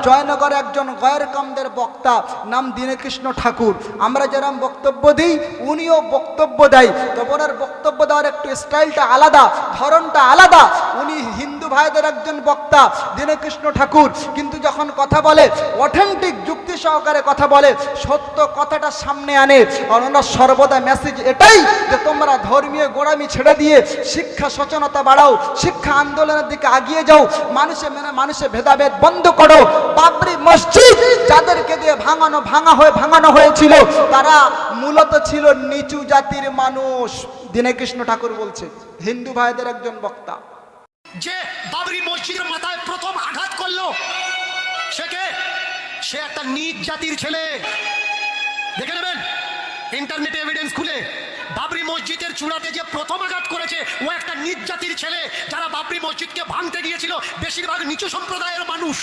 জয়নগরে একজন গয়ের কামদের বক্তা নাম দীনকৃষ্ণ ঠাকুর। আমরা যেরকম বক্তব্য দিই উনিও বক্তব্য দেয়, তবে ওনার বক্তব্য দেওয়ার একটু স্টাইলটা আলাদা, ধরনটা আলাদা। উনি হিন্দু ভাইদের একজন বক্তা দীনকৃষ্ণ ঠাকুর, কিন্তু যখন কথা বলে অথেন্টিক যুক্তি সহকারে কথা বলে, সত্য কথাটা সামনে আনে। আর ওনার সর্বদা মেসেজ এটাই যে তোমরা ধর্মীয় গোড়ামি ছেড়ে দিয়ে শিক্ষা সচেতনতা বাড়াও, শিক্ষা আন্দোলনের দিকে এগিয়ে যাও, মানুষে ভেদাভেদ বন্ধ করো। বাবরি মসজিদ যাদেরকে দিয়ে ভাঙানো হয়েছিল তারা মূলত ছিল নিচু জাতির মানুষ। দীনকৃষ্ণ ঠাকুর বলছে, হিন্দু ভাইদের একজন বক্তা। যে বাবরি মসজিদের মাথায় প্রথম আঘাত করলো সে একটা নিচ জাতির ছেলে। দেখে নেবেন ইন্টারনেটে এভিডেন্স খুলে, বাবরি মসজিদের চূড়াতে যে প্রথম আঘাত করেছে ও একটা নিচ জাতির ছেলে। যারা বাবরি মসজিদকে ভাঙতে গিয়েছিল বেশিরভাগ নিচু সম্প্রদায়ের মানুষ।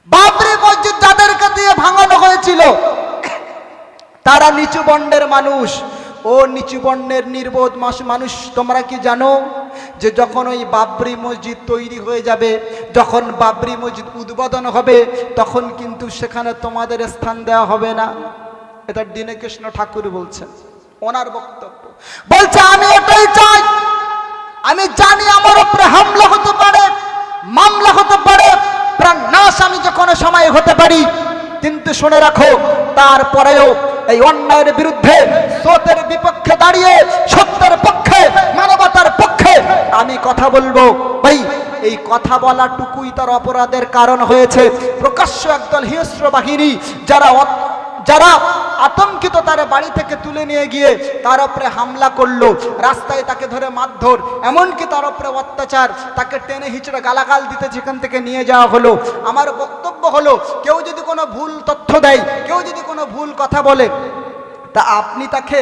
বাবরি মসজিদ যাদেরকে দিয়ে ভাঙানো হয়েছিল তারা নিচু বর্ণের মানুষ। ও নিচু বর্ণের নির্বোধ মানুষ, তোমরা কি জানো যে যখন ওই বাবরি মসজিদ তৈরি হয়ে যাবে, যখন বাবরি মসজিদ উদ্বোধন হবে, তখন কিন্তু সেখানে তোমাদের স্থান দেওয়া হবে না? এটা দীনকৃষ্ণ ঠাকুর বলছেন, ওনার বক্তব্য। বলছে আমি এটাই চাই, আমি জানি আমার উপরে হামলা হতে পারে, মামলা হতে পারে, প্রাণনাশ আমি যে কোনো সময় হতে পারি, কিন্তু শুনে রাখো তারপরেও এই অন্যায়ের বিরুদ্ধে সত্যের বিপক্ষে দাঁড়িয়ে সত্যের পক্ষে মানবতার পক্ষে আমি কথা বলবো। ভাই এই কথা বলাটুকুই তার অপরাধের কারণ হয়েছে। প্রকাশ্য একদল হিংস্র বাহিনী যারা আতঙ্কিত তার বাড়ি থেকে তুলে নিয়ে গিয়ে তার উপরে হামলা করলো, রাস্তায় তাকে ধরে মারধর, এমনকি তার উপরে অত্যাচার, তাকে টেনে হিচড়ে গালাগাল দিতে যেখান থেকে নিয়ে যাওয়া হলো। আমার বক্তব্য হলো, কেউ যদি কোনো ভুল তথ্য দেয়, কেউ যদি কোনো ভুল কথা বলে, তা আপনি তাকে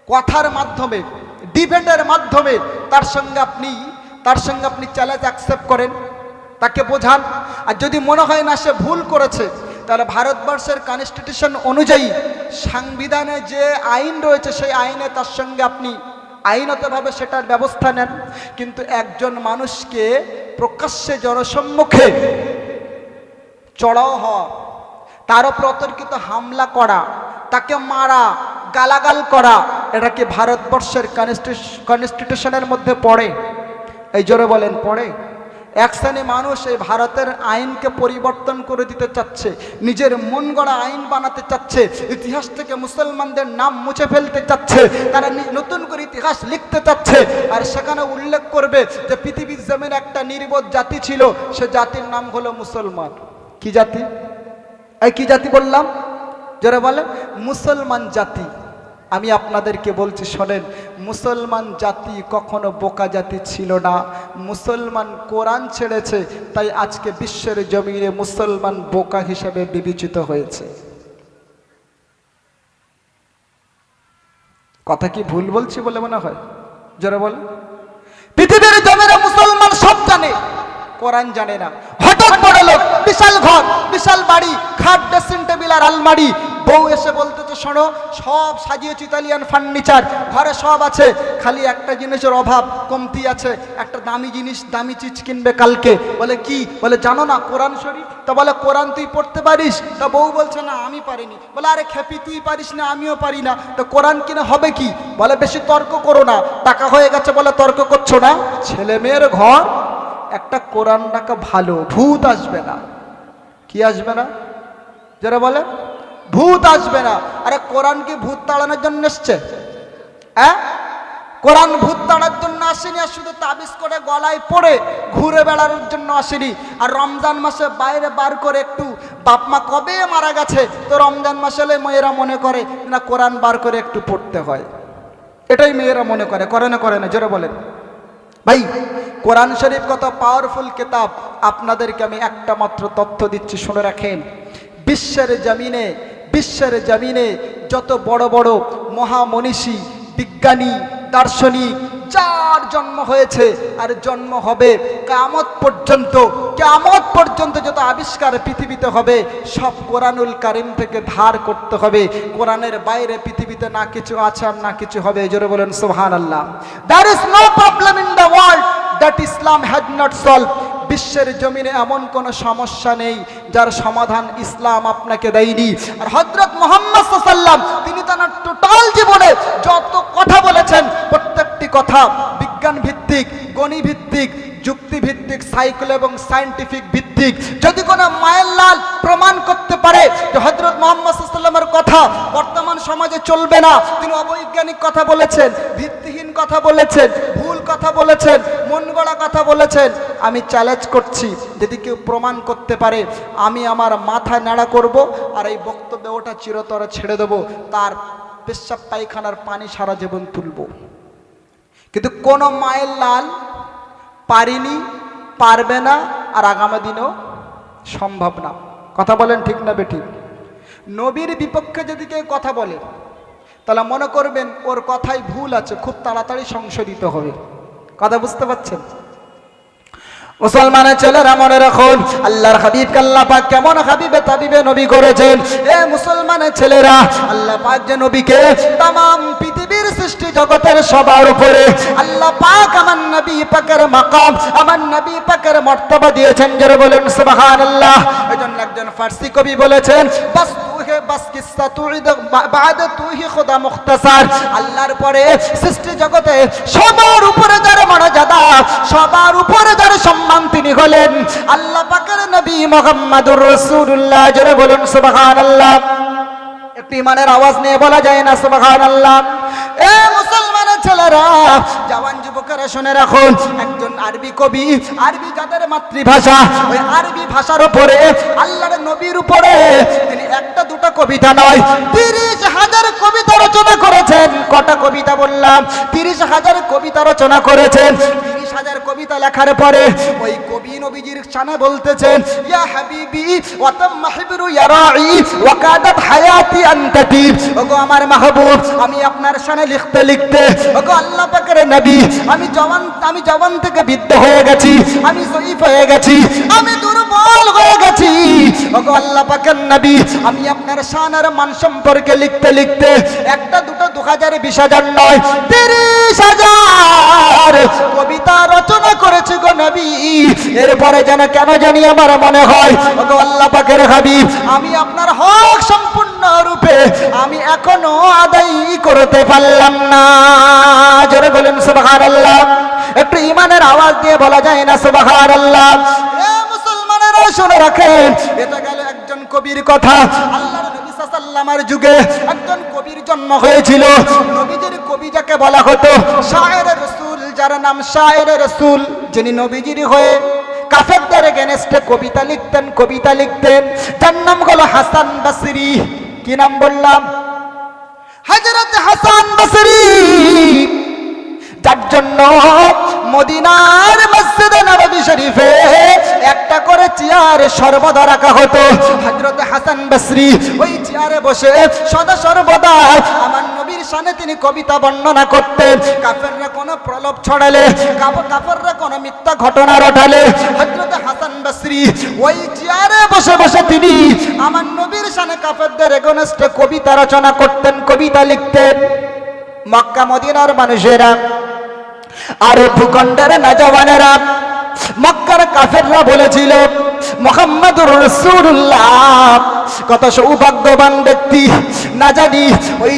কথার মাধ্যমে, ডিবেটের মাধ্যমে তার সঙ্গে আপনি চ্যালেঞ্জ অ্যাকসেপ্ট করেন, তাকে বোঝান। আর যদি মনে হয় না সে ভুল করেছে, তাহলে ভারতবর্ষের কনস্টিটিউশন অনুযায়ী সংবিধানে যে আইন রয়েছে সেই আইনে তার সঙ্গে আপনি আইনতভাবে সেটার ব্যবস্থা নেন। কিন্তু একজন মানুষকে প্রকাশ্যে জনসম্মুখে চড়াও হওয়া, তার উপর অতর্কিত হামলা করা, তাকে মারা, গালাগাল করা, এটা কি ভারতবর্ষের কনস্টিটিউশনের মধ্যে পড়ে? এই জোরে বলেন, পড়ে? এক শ্রেণী মানুষ এই ভারতের আইনকে পরিবর্তন করে দিতে চাচ্ছে, নিজের মন গড়া আইন বানাতে চাচ্ছে, ইতিহাস থেকে মুসলমানদের নাম মুছে ফেলতে চাচ্ছে, তারা নতুন করে ইতিহাস লিখতে চাচ্ছে। আর সেখানে উল্লেখ করবে যে পৃথিবীর জমিনে একটা নির্বোধ জাতি ছিল, সে জাতির নাম হলো মুসলমান। কি জাতি? এই কি জাতি বললাম? যারা বলে মুসলমান জাতি। আমি আপনাদেরকে বলছি শোনেন, মুসলমান জাতি কখনো বোকা জাতি ছিল না। মুসলমান কোরআন ছেড়েছে, তাই আজকে বিশ্বের জমিনে মুসলমান বোকা হিসেবে বিবেচিত হয়েছে। কথা কি ভুল বলছি বলে মনে হয়? যারা বলে পৃথিবীর জমিনে মুসলমান সব জানে, কোরআন জানে না। হঠাৎ বড় লোক, বিশাল ঘর, বিশাল বাড়ি, খাট, ড্রেসিং টেবিল আর আলমারি, বউ এসে বলতেছে শোনো সব সাজিয়েছি, ইতালিয়ান ফার্নিচার, ঘরে সব আছে, খালি একটা জিনিসের অভাব, কমতি আছে, একটা দামি জিনিস, দামি চিজ কিনবে কালকে। বলে কি? বলে জানো না কোরআন শরীফ? তা বলে কোরআন তুই পড়তে পারিস? তা বউ বলছে না আমি পারিনি। বলে আরে খেপি তুই পারিস না, আমিও পারি না, তো কোরআন কিনে হবে কি? বলে বেশি তর্ক করো না, টাকা হয়ে গেছে বলে তর্ক করছো না। ছেলে মেয়ের ঘর, একটা কোরআন রাখা ভালো, ভূত আসবে না। কি আসবে না? যারা বলে ভূত আসবে না। আরে কোরআন কি ভূত তাড়ানোর জন্য এসছে? হ্যাঁ, কোরআন ভূত তাড়ার জন্য আসেনি, আর শুধু তাবিজ করে গলায় পড়ে ঘুরে বেড়ানোর জন্য আসেনি। আর রমজান মাসে বাইরে বার করে একটু বাপ মা কবে মারা গেছে, তো রমজান মাসে এলে মেয়েরা মনে করে না কোরআন বার করে একটু পড়তে হয়, এটাই মেয়েরা মনে করে। করে না? করে না? জোরে বলেন ভাই। কোরআন শরীফ কত পাওয়ারফুল কিতাব, আপনাদেরকে আমি একটা মাত্র তথ্য দিচ্ছি, শুনে রাখেন। বিশ্বের জমিনে যত বড় বড় মহামনীষী, বিজ্ঞানী, দার্শনিক যার জন্ম হয়েছে আর জন্ম হবে, কিয়ামত পর্যন্ত যত আবিষ্কার পৃথিবীতে হবে সব কোরআনুল কারীম থেকে ধার করতে হবে। কোরআনের বাইরে পৃথিবীতে না কিছু আছে আর না কিছু হবে। জোরে বলেন সুবহানাল্লাহ। There is no problem in the world that Islam has not solved. বিশ্বের জমিনে এমন কোনো সমস্যা নেই যার সমাধান ইসলাম আপনাকে দেয়নি। আর হযরত মুহাম্মদ সাল্লাল্লাহু আলাইহি ওয়াসাল্লাম তিনি তার টোটাল জীবনে যত কথা বলেছেন প্রত্যেকটি কথা বিজ্ঞান ভিত্তিক, গণিত ভিত্তিক, যুক্তি ভিত্তিক, সাইকেল এবং সায়েন্টিফিক ভিত্তিক। যদি কোনো মায়ের লাল প্রমাণ করতে পারে যে হযরত মুহাম্মদ সাল্লাল্লাহু আলাইহি ওয়াসাল্লামের কথা বর্তমান সমাজে চলবে না, তিনি অবৈজ্ঞানিক কথা বলেছেন, ভিত্তিহীন কথা বলেছেন, ভুল কথা বলেছেন, মন গড়া কথা বলেছেন, আমি চ্যালেঞ্জ করছি যদি কেউ প্রমাণ করতে পারে আমি আমার মাথা নাড়া করব আর এই বক্তব্যে ওটা চিরতরে ছেড়ে দেব, তার পেশাব পায়খানার পানি সারা জীবন তুলব। কিন্তু কোনো মায়ের লাল পারিনি, পারবে না, আর আগামী দিনেও সম্ভব না। কথা বলেন ঠিক না বেঠিক? নবীর বিপক্ষে যদি কেউ কথা বলে তাহলে মনে করবেন ওর কথাই ভুল আছে, খুব তাড়াতাড়ি সংশোধিত হবে। কথা বুঝতে পারছেন? মুসলমানের ছেলেরা মনে রাখুন, আল্লাহর হাবিবকে আল্লাহ পাক কেমন হাবিবে তাবিবে নবী করেছেন। এ মুসলমানের ছেলেরা, আল্লাহ পাক যে নবীকে तमाम পৃথিবীর সৃষ্টি জগতের সবার উপরে আল্লাহ পাক আমার নবী পাকের মাকাম, আমার নবী পাকের মর্তবা দিয়েছেন। যারা বলেন সুবহানাল্লাহ। এজন্য একজন ফার্সি কবি বলেছেন, বাস তুহে বাস কিসসা তুইদ বাদ তুহি খুদা মুখতাসার। আল্লাহর পরে সৃষ্টি জগতে সবার উপরে যার মর্যাদা, সবার উপরে যার সম্মান, তিনি হলেন আল্লাহ পাকের নবী মুহাম্মদুর রাসূলুল্লাহ। যারা বলেন সুবহানাল্লাহ। একটু ইমানের আওয়াজ নিয়ে বলা যায় না সুবহানাল্লাহ? এ মুসলমানের ছেলেরা, জওয়ান যুবকেরা শুনে রাখুন, একজন আরবি কবি, আরবি যাদের মাতৃভাষা, ওই আরবি ভাষার উপরে আল্লাহর নবীর উপরে তিনি একটা দুটো কবিতা নয় 30,000 কবিতা রচনা করেছেন। কটা কবিতা বললাম? 30,000 কবিতা রচনা করেছেন। 30,000 কবিতা লেখার পরে ওই কবি নবীজির শানে বলতেছেন, ইয়া হাবিবি ওয়া তাম হিবরু ইয়ারাই ওয়া কাদাত হায়াতি আনতাতি। ওগো আমার মাহবুব, আমি আপনার শানে লিখতে লিখতে, ওগো আল্লাহ পাকের নবী, আমি জওয়ান থেকে বৃদ্ধ হয়ে গেছি, আমি জয়ীফ হয়ে গেছি, আমি দুর্বল হয়ে গেছি। ওগো আল্লাহ পাকের নবী, আমি আপনার শানের মান সম্পর্কে লিখতে লিখতে একটা দুটো 2000 20,000 নয় 30,000 কবিতা রচনা করেছি গো নবী। এরপরে যেন কেন জানি আমার মনে হয়, ওগো আল্লাহ পাকের হাবিব, আমি আপনার হক সম্পূর্ণ রূপে আমি এখনো আদায় করতে পারলাম না। জোরে বলেন সুবহানাল্লাহ। একটু ইমানের আওয়াজ দিয়ে বলা যায় না সুবহানাল্লাহ? এ মুসলমানেরা শুনে রাখেন, এটা গেল একজন কবির কথা। আল্লাহর নবী সাল্লাল্লাহু আলাইহি ওয়াসাল্লামের যুগে একজন কবির জন্ম হয়েছিল। নবীজির কবি যাকে বলা হতো শায়েরে রাসূল, যার নাম শায়েরে রাসূল, যিনি নবীজির হয়ে কাফেরদের এগেইনস্টে কবিতা লিখতেন, যার নাম হলো হাসান বসরি। কি নাম বললাম? হযরত হাসান বসরি, যার জন্য মদিনার মসজিদে নববী শরীফে একটা করে চেয়ার সর্বদা রাখা হতো। হযরত হাসান বসরি ওই চেয়ারে বসে সদা সর্বদা আমার নবীর শানে তিনি কবিতা বর্ণনা করতেন। কাফেররা কোনো প্রলোভ ছড়ালে, কাফেররা কোনো মিথ্যা ঘটনা রটালে, হযরত হাসান বসরি ওই চেয়ারে বসে বসে তিনি আমার নবীর শানে কাফেরদের এগেইনস্টে কবিতা রচনা করতেন, কবিতা লিখতেন। মক্কা মদিনার মানুষেরা আর ভূখণ্ডের নওজওয়ানেরা, মক্কার কাফেররা বলেছিল মুহাম্মাদুর রাসূলুল্লাহ কত সৌভাগ্যবান ব্যক্তি, না জানি ওই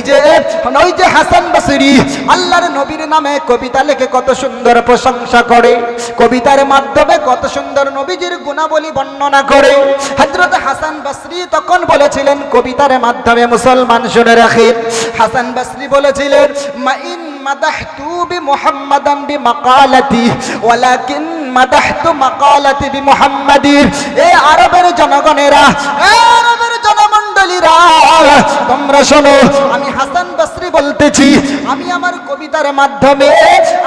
যে হাসান বসরি আল্লাহর নবীর নামে কবিতা লিখে কত সুন্দর প্রশংসা করে, কবিতার মাধ্যমে কত সুন্দর নবীজির গুণাবলী বর্ণনা করে। হযরত হাসান বসরি তখন বলেছিলেন কবিতার মাধ্যমে, মুসলমান শুনে রাখেন, হাসান বসরি বলেছিলেন, মাইন মাদাহতু বিমুহাম্মাদান বিমাকালাতি ওয়ালাকিন মাদাহতু মাকালাতি বিমুহাম্মাদির। এই আরবের জনগণেরা, আরবের জনমণ্ডলীরা, তোমরা শোনো, আমি হাসান বসরি বলতেছি, আমি আমার কবিতার মাধ্যমে,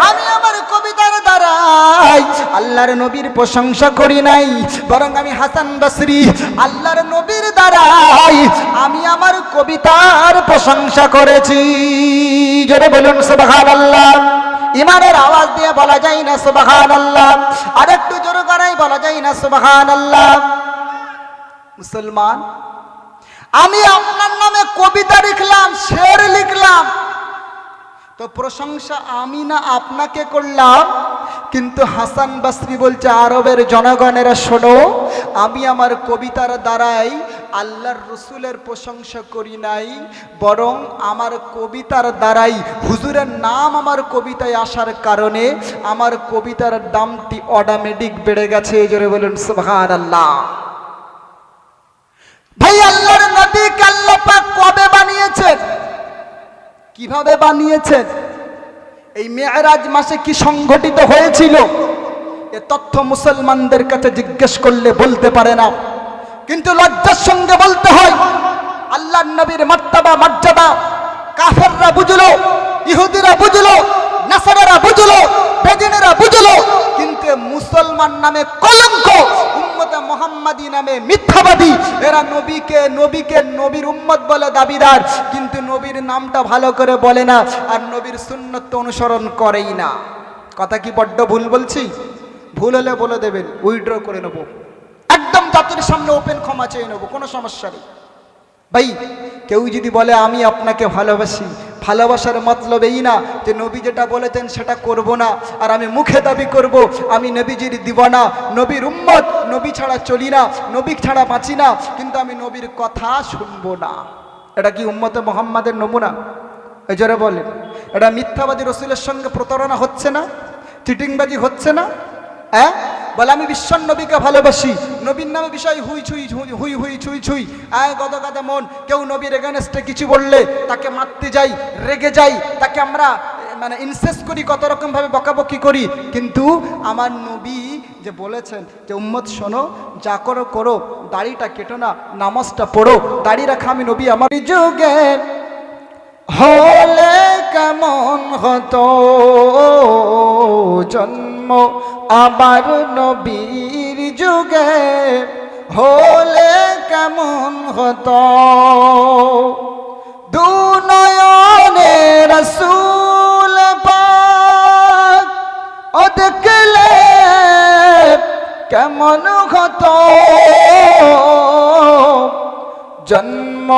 আমি আমার কবিতার দ্বারাই আল্লাহর নবীর প্রশংসা করি নাই, বরং আমি হাসান বসরি আল্লাহর নবীর দ্বারাই আমি আমার কবিতার প্রশংসা করেছি। জোরে বলুন সুবহানাল্লাহ। ইমানের আওয়াজ দিয়ে বলা যায় না সুবহানাল্লাহ? আর একটু জোরে করাই বলা যায় না সুবহানাল্লাহ? মুসলমান, আমি আপনার নামে কবিতা লিখলাম, শের লিখলাম, তো প্রশংসা আমি না আপনাকে করলাম, কিন্তু হাসান বসরি বলছে, আরবের জনগণেরা শোনো, আমি আমার কবিতার দ্বারাই আল্লাহর রসুলের প্রশংসা করি নাই, বরং আমার কবিতার দ্বারাই হুজুরের নাম আমার কবিতায় আসার কারণে আমার কবিতার দামটি অটোমেটিক বেড়ে গেছে। জোরে বলুন সুবহানাল্লাহ। ভাই, আল্লাহর নবীকে আল্লাহ পাক কবে বানিয়েছেন, কিভাবে বানিয়েছেন, এই মেরাজ মাসে কি সংঘটিত হয়েছিল, এ তথ্য মুসলমানদের কাছে জিজ্ঞেস করলে বলতে পারে না। কিন্তু লজ্জার সঙ্গে বলতে হয়, আল্লাহর নবীর মর্তবা মর্যাদা কাফেররা বুঝলো, ইহুদিরা বুঝলো, নাসারারা বুঝলো, বেদিনেরা বুঝলো, কিন্তু মুসলমান নামে কলঙ্ক, উম্মতে মুহাম্মাদি নামে মিথ্যাবাদী, এরা নবীকে নবীর উম্মত বলে দাবিদার, কিন্তু নবীর নামটা ভালো করে বলে না, আর নবীর সুন্নত অনুসরণ করেই না। কথা কি বড্ড ভুল বলছি? ভুল হলে বলে দেবেন, উইথড্র করে নেব, একদম জাতির সামনে ওপেন ক্ষমা চেয়ে নেব, কোনো সমস্যা নেই। ভাই, কেউ যদি বলে আমি আপনাকে ভালোবাসি, ভালোবাসার মতলব এই না যে নবী যেটা বলেছেন সেটা করব না, আর আমি মুখে দাবি করব আমি নবীজির দিওয়ানা, নবীর উম্মত, নবী ছাড়া চলি না, নবী ছাড়া বাঁচি না, কিন্তু আমি নবীর কথা শুনবো না। এটা কি উম্মতে মুহাম্মাদের নমুনা? এই জোরে বলেন, এটা মিথ্যাবাদী রসুলের সঙ্গে প্রতারণা হচ্ছে না? চিটিংবাজি হচ্ছে না? হ্যাঁ, বলে আমি বিশ্ব নবীকে ভালোবাসি, নবীর নামে বিষয় হুই ছুই, গদগদা মন, কেউ নবীর এগেনস্টে কিছু বললে তাকে মারতে যাই, রেগে যাই, তাকে আমরা মানে ইনসেস করি, কত রকম ভাবে বকাবকি করি। কিন্তু আমার নবী যে বলেছেন যে উম্মত শোনো, যা করো করো, দাড়িটা কেটো না, নামাজটা পড়ো, দাড়ি রাখা আমি নবী আমার যুগে হলে কেমন হতো জন্ম, আবার নবীর যুগে হলে কেমন হতো, দু নয়নে রাসূল পাক ও দেখলে কেমন হতো জন্ম,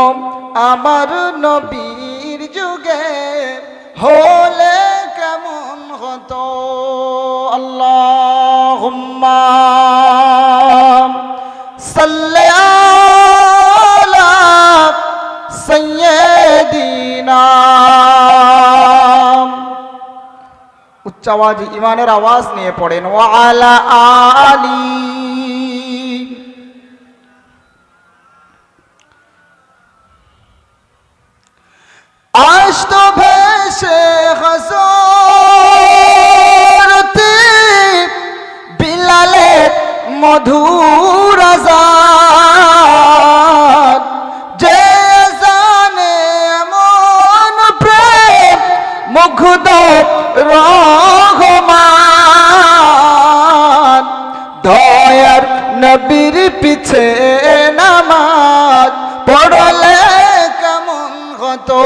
আমার নবীর যুগে হলে কেমন হতো। আল্লাহুম্মা সাল্লি আলা সাইয়্যিদিনা, উচ্চ আওয়াজ, ইমানের আওয়াজ নিয়ে পড়েন, ওয়া আলা আলি। আজ তো ভেসে হযরতে বিলালের মধুর আযান, যে জানে এমন প্রেম মুগ্ধ রহমান, দয়ার নবীর পিছে নামাজ পড়লে কেমন হতো,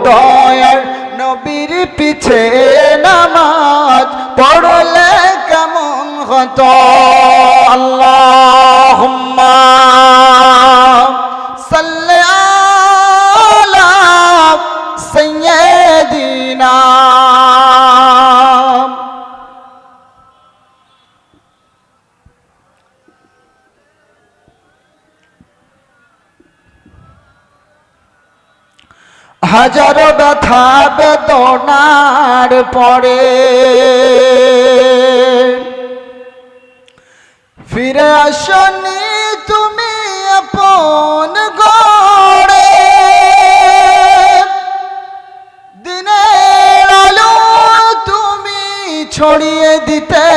দয়ার নবীর পিছে নামাজ পড়লে কেমন হতো। আল্লাহুম্মা সাল্লি আলা সাইয়্যিদিনা। হাজারো ব্যথা বেদনার পরে ফিরে আসনি তুমি আপন গড়ে, দিনের আলো তুমি ছড়িয়ে দিতে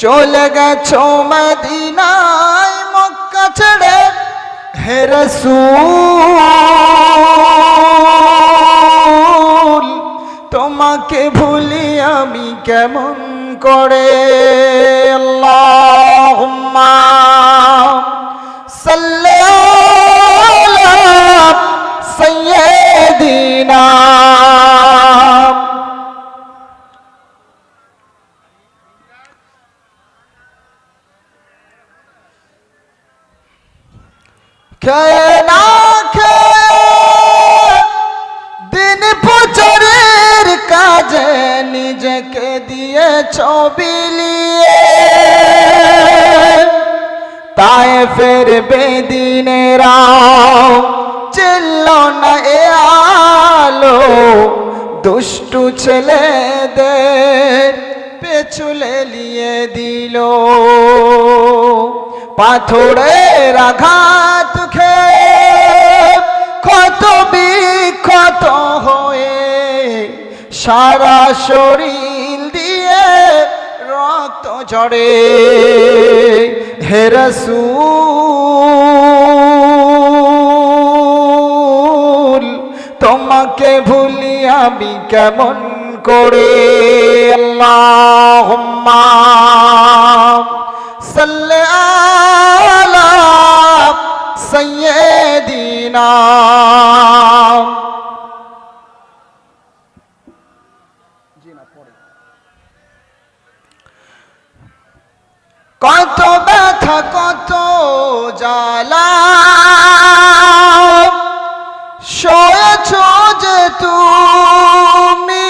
চলে গেছো মদিনায় মক্কা ছেড়ে, হে রাসূল তোমাকে ভুলি আমি কেমন করে। আল্লাহুম্মা সাল্লি আলা সাইয়্যিদিনা। খেয়ে না খেয়ে দিন প্রচারের কাজে নিজে ছবি লিয়ে তায়েফের বেদিনেরা চিল্ল না এ আলো দুষ্টু ছেলেদের পেছুলে লিয়ে দিল পাথরের আঘাত খেয়ে ক্ষত বিক্ষত হয়ে সারা শরীর দিয়ে রক্ত ঝরে হে রাসূল তোমাকে ভুলি আমি কেমন করে আল্লাহুম্মা সাল্লি আলা সাইয়্যিদিনা কত ব্যথা কত জ্বালা সয়েছ যে তুমি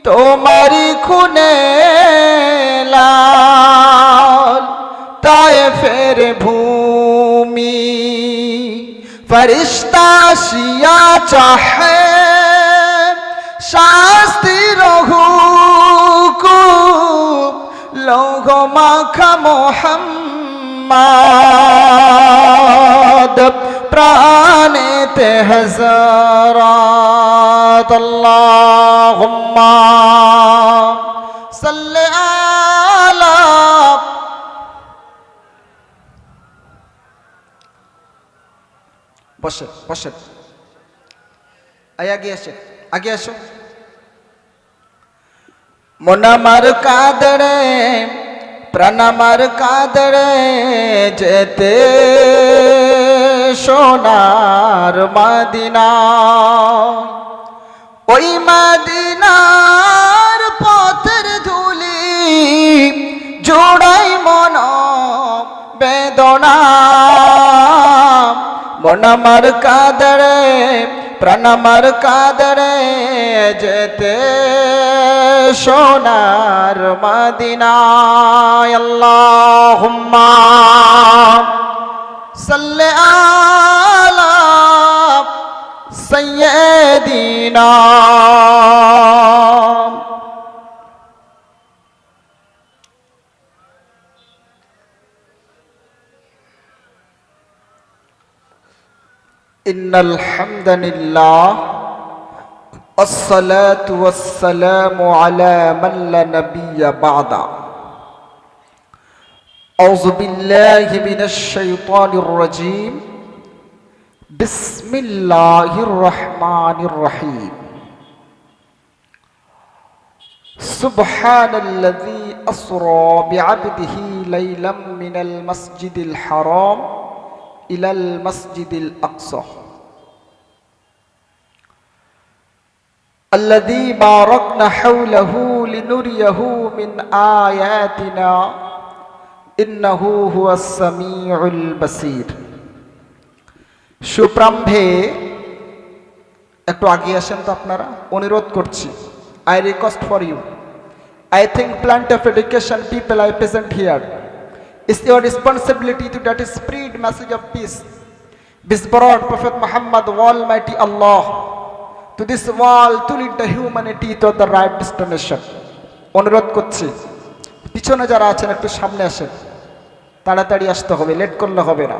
তোমারি খুনে লাল তায়েফের ভূমি ফরিস্তা শিয়া চাহে শাস্তির হুকুম লৌহ মাখা মোহাম্মদ প্রাণেতে হযরত আল্লাহুম্মা সাল্লি আলা বসে বসে আগে আসো মন আমার কাঁদড়ে প্রাণ আমার কাঁদড়ে যেতে সোনার মদিনা ওই মদিনার পথের ধুলি জোড়াই মন বেদনা মন আমার কাঁদড়ে প্রাণ আমার কাঁদড়ে যেতে সোনার মদিনায় আল্লাহুম্মা সাল্লি আলা সাইয়্যিদিনা ইন্নাল হামদালিল্লাহ الصلاة والسلام على من لا نبي بعده أعوذ بالله من الشيطان الرجيم بسم الله الرحمن الرحيم سبحان الذي أسرى بعبده ليلا من المسجد الحرام إلى المسجد الأقصى الذي باركنا حوله لنريه من آياتنا إنه هو السميع البصير সুপ্রাম্ভে একটু আগে আসেন তো আপনারা অনুরোধ করছি I request for you I think plenty of education people are present here it's your responsibility to that spread message of peace this brought Prophet Muhammad Almighty Allah to this world to lead the humanity to the right destination অনুরোধ করছি পিছনে যারা আছেন একটু সামনে আসেন তাড়াতাড়ি আসতে হবে লেট করলে হবে না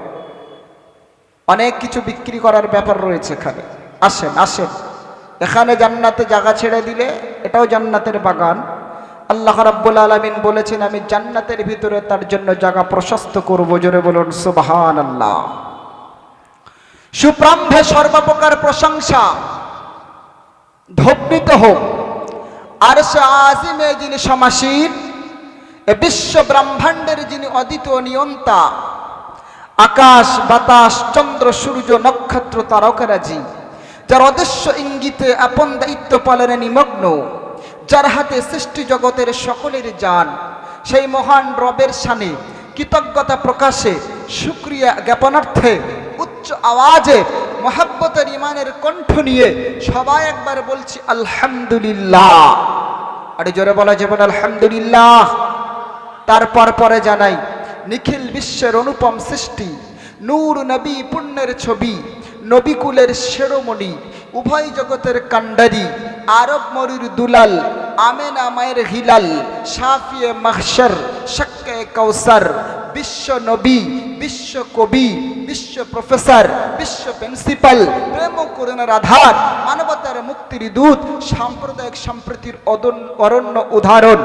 অনেক কিছু বিক্রি করার ব্যাপার রয়েছে এখানে আসেন আসেন এখানে জান্নাতে জায়গা ছেড়ে দিলে এটাও জান্নাতের বাগান আল্লাহ রাব্বুল আলামিন বলেছেন আমি জান্নাতের ভিতরে তার জন্য জায়গা প্রশস্ত করব জোরে বলুন সুবহানাল্লাহ সুপ্রাম্ভে সর্বপ্রকার প্রশংসা ধ্বনিত হোক আরশে আজিমে যিনি সমাসীন এ বিশ্ব ব্রহ্মাণ্ডের যিনি অদ্বিতীয় নিয়ন্তা আকাশ বাতাস চন্দ্র সূর্য নক্ষত্র তারকারাজি যার অদৃশ্য ইঙ্গিতে আপন দায়িত্ব পালনে নিমগ্ন যার হাতে সৃষ্টি জগতের সকলের জান সেই মহান রবের শানে কৃতজ্ঞতা প্রকাশে শুকরিয়া জ্ঞাপনার্থে উচ্চ আওয়াজে মহাব্বতের ইমানের কণ্ঠ নিয়ে সবাই একবার বলছি আলহামদুলিল্লাহ আর জোরে বলা যাবে না আলহামদুলিল্লাহ। তারপর পরে জানাই, নিখিল বিশ্বের অনুপম সৃষ্টি, নূর নবী পুণ্যের ছবি, নবীকুলের শিরোমণি, উভয় জগতের কান্ডারি, আরব মরুর দুলাল, আমেনা মায়ের হিলাল, শাফিয়ে মাহশর, শাক্কে কাউসার, বিশ্ব নবী, বিশ্ব কবি, বিশ্ব প্রফেসর, বিশ্ব প্রিন্সিপাল, প্রেম ও করুণার আধার, মানবতার মুক্তির দূত, সাম্প্রদায়িক সম্প্রীতির অরণ্য উদাহরণ,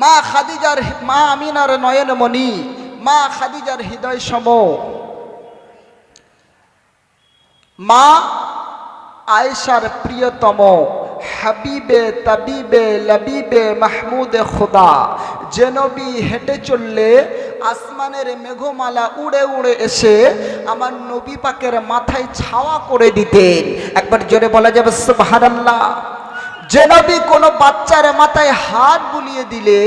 মা খাদিজার, মা আমিনার নয়নমণি, মা খাদিজার হৃদয় সম, মা আয়েশার প্রিয়তম, হাবিবে তাবিবে লবিবে মাহমুদে খুদা, যে নবী হেঁটে চললে আসমানের মেঘমালা উড়ে উড়ে এসে আমার নবী পাকের মাথায় ছাওয়া করে দিতেন। একবার জোরে বলা যাবে সুবহানাল্লাহ। যে নবী কোনো বাচ্চার মাথায় হাত বুলিয়ে দিলে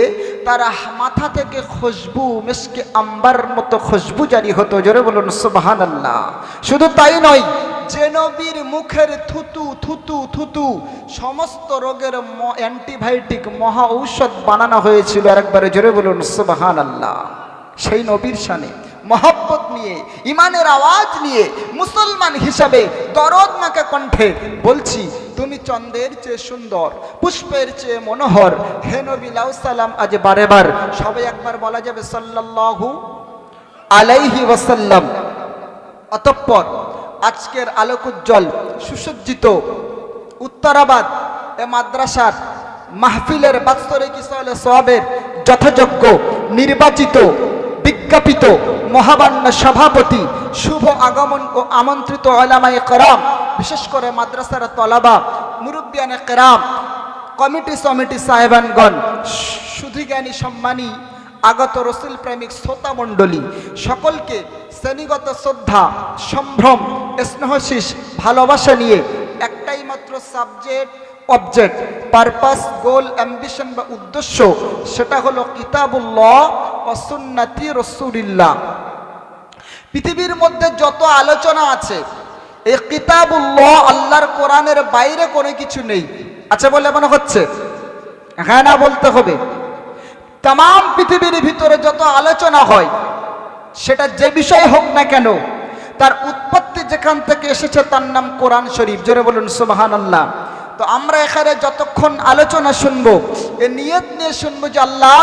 তার মাথা থেকে খুশবু মিশকে আম্বার মতো খুশবু জারি হতো। জোরে বলুন সুবহানাল্লাহ। শুধু তাই নয়, যে নবীর মুখের থুতু থুতু থুতু সমস্ত রোগের অ্যান্টিবায়োটিক মহা ঔষধ বানানো হয়েছিল। আরেকবারে জোরে বলুন সুবহানাল্লাহ। সেই নবীর শানে মহব্বত নিয়ে, ইমানের আওয়াজ নিয়ে, মুসলমান হিসাবে দরদ মাকে কণ্ঠে বলছি, তুমি চন্দ্রের চেয়ে সুন্দর, পুষ্পের চেয়ে মনোহর, হে নবী লাউ সালাম আজ বারেবার। সবাই একবার বলা যাবে সাল্লাল্লাহু আলাইহি ওয়াসাল্লাম। অতঃপর আজকের আলোকোজ্জ্বল সুসজ্জিত উত্তরাবাদ এ মাদ্রাসার মাহফিলের বাৎসরিক ইসলে সওয়াবের যথাযোগ্য নির্বাচিত বিজ্ঞাপিত মহামান্য সভাপতি, শুভ আগমন ও আমন্ত্রিত উলামায়ে কেরাম, বিশেষ করে মাদ্রাসার তলাবা, মুরব্বিয়ানে কেরাম, কমিটি সমিতি সাহেবানগণ, সুধীজ্ঞানী সম্মানী আগত রসুল প্রেমিক শ্রোতা মণ্ডলী, সকলকে শ্রেণীগত শ্রদ্ধা, সম্ভ্রম, স্নেহশীষ ভালোবাসা নিয়ে একটাই মাত্র সাবজেক্ট, অবজেক্ট, পারপাস, গোল, অ্যাম্বিশন বা উদ্দেশ্য, সেটা হলো কিতাবুল্লাহ ও সুন্নতি রাসূলিল্লাহ। পৃথিবীর মধ্যে যত আলোচনা আছে, এই কিতাবুল্লাহ আল্লাহর কোরআনের বাইরে কোনো কিছু নেই। আচ্ছা বলে মনে হচ্ছে? হ্যাঁ না বলতে হবে। তাম পৃথিবীর ভিতরে যত আলোচনা হয়, সেটা যে বিষয় হোক না কেন, তার উৎপত্তি যেখান থেকে এসেছে তার নাম কোরআন শরীফ। জোরে বলুন সুবহানাল্লাহ। তো আমরা এখানে যতক্ষণ আলোচনা শুনবো, এ নিয়ত নিয়ে শুনবো যে আল্লাহ,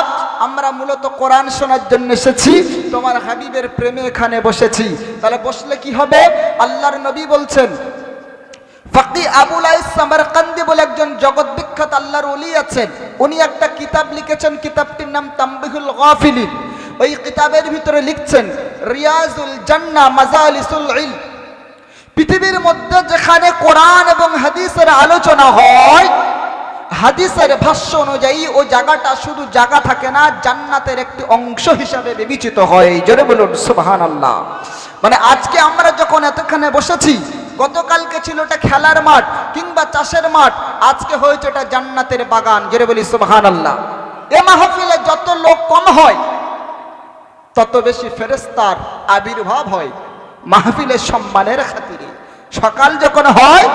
আমরা মূলত কোরআন শোনার জন্য এসেছি, তোমার হাবিবের প্রেমে এখানে বসেছি। তাহলে বসলে কি হবে? আল্লাহর নবী বলছেন, ফাকি আবুল আইস সামারকান্দি বলে একজন জগৎ বিখ্যাত আল্লাহর ওলি আছেন, উনি একটা কিতাব লিখেছেন, কিতাবটির নাম তামবিহুল গাফিলিন। ওই কিতাবের ভিতরে লিখছেন, রিয়াজুল জান্নাহ মাজালিসুল ইলম। পৃথিবীর মধ্যে যেখানে কোরআন এবং হাদিসের আলোচনা হয়, হাদিসের ভাষ্য অনুযায়ী ওই জায়গাটা শুধু জায়গা থাকে না, জান্নাতের একটি অংশ হিসাবে বিবেচিত হয়। জোরে বলুন সুবহানাল্লাহ। মানে আজকে আমরা যখন এতখানে বসেছি, গতকালকে ছিল এটা খেলার মাঠ কিংবা চাষের মাঠ, আজকে হয়েছে এটা জান্নাতের বাগান। জোরে বলি সুবহানাল্লাহ। এ মাহফিলে যত লোক কম হয়, তত বেশি ফেরেশতার আবির্ভাব হয় মাহফিলের সম্মানের খাতিরে। সকাল যখন হয়,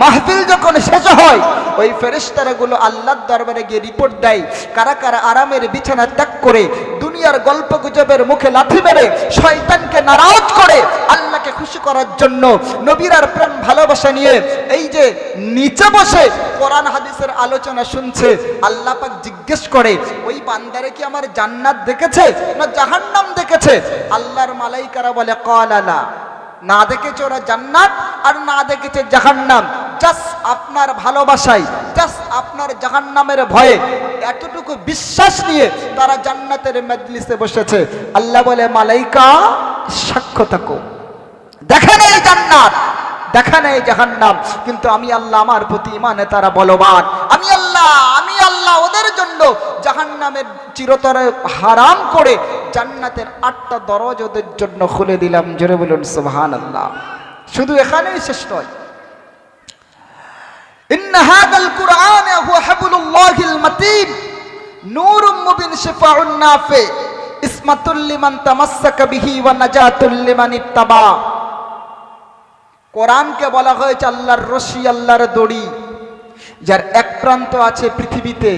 মাহফিল যখন শেষ হয়, ওই ফেরেশতাগুলো আল্লাহর দরবারে গিয়ে রিপোর্ট দেয়, কারা কারা আরামের বিছানা ত্যাগ করে দুনিয়ার গল্প গুজবের মুখে লাথি মেরে শয়তানকে নারাজ করে আল্লাহকে খুশি করার জন্য নবীর আর প্রেম ভালোবাসা নিয়ে এই যে নিচে বসে কোরআন হাদিসের আলোচনা শুনছে। আল্লাহ পাক জিজ্ঞেস করে, ওই বান্দারে কি আমার জান্নাত দেখেছে না জাহান্নাম দেখেছে? আল্লাহর মালাইকারা বলে, ক্বালা লা, না দেখেছে ওরা জান্নাত আর না দেখেছে জাহান্নাম। জাস্ট আপনার ভালোবাসায়, জাস্ট আপনার জাহান্নামের ভয়ে, এতটুকু বিশ্বাস নিয়ে তারা জান্নাতের মজলিসে বসেছে। আল্লাহ বলে, মালাইকা সাক্ষ্য থাকো, দেখে নেই জান্নাত, দেখা নেই জাহান্নাম, কিন্তু আমি আল্লাহ আমার প্রতি ইমানে তারা বলবান। আমি আল্লাহ ওদের জন্য জাহান্নামের চিরতরে হারাম করে জান্নাতের 8টা দরজা ওদের জন্য খুলে দিলাম। জোরে বলুন সুবহানাল্লাহ। শুধু এখানেই শেষ নয়, ইন্না হাযাল কুরআন হুয়া হাবলুল্লাহিল মাতিন, নূরুম মুবিন, শিফাউন নাফি, ইসমাতুল লিমান তামাসসাকা বিহি ওয়া নাজাতুল লিমান ইত্তাবা। কোরআনকে বলা হয়েছে আল্লাহর রশি, আল্লাহর দড়ি। যার একটা প্রান্ত আছে পৃথিবীতে,